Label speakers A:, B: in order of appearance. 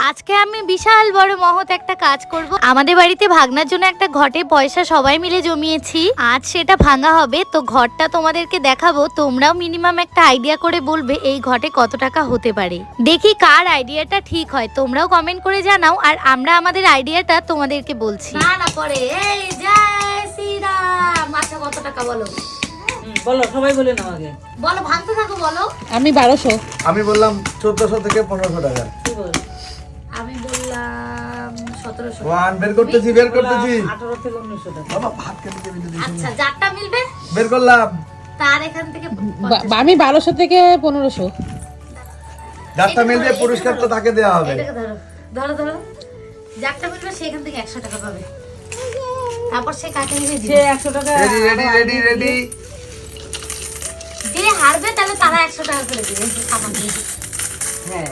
A: আজকে আমি বিশাল বড় মহৎ একটা কাজ করব। আমাদের বাড়িতে ভাগনার জন্য একটা ঘটে পয়সা সবাই মিলে জমিয়েছি, আজ সেটা ভাঙা হবে। তো ঘরটা তোমাদেরকে দেখাবো, তোমরাও মিনিমাম একটা আইডিয়া করে বলবে এই ঘটে কত টাকা হতে পারে। দেখি কার আইডিয়াটা ঠিক হয়, তোমরাও কমেন্ট করে জানাও, আর আমরা আমাদের আইডিয়াটা তোমাদেরকে বলছি। না না পরে এই জয় শ্রীরাম। আচ্ছা কত টাকা বলো?
B: বলো, সবাই বলে নাও আগে।
A: বলো, ভাঙতে থাকো বলো।
B: আমি 1200।
C: আমি বললাম 1400 থেকে 1500 টাকা।
B: কি বল?
A: আমি বললাম 1700।
C: ওয়ান বের করতেছি
B: 18 থেকে 1900 টাকা।
C: বাবা ভাত খেতে দেবে দিদি।
A: আচ্ছা যারটা মিলবে
C: বের করলাম।
A: তার এখান থেকে
B: আমি 1200 থেকে 1500।
C: যারটা মিলবে পুরস্কার তো তাকে দেওয়া হবে।
A: এটাকে ধরো ধরো ধরো, যারটা মিলবে সেখান থেকে 100 টাকা পাবে। তারপর সে কাকে নিবে
B: সে
A: দিবে।
B: 100 টাকা।
C: Ready ready ready ready.
A: যে হারবে তাহলে তারা 100 টাকা করে দিবে আমাকে।
B: হ্যাঁ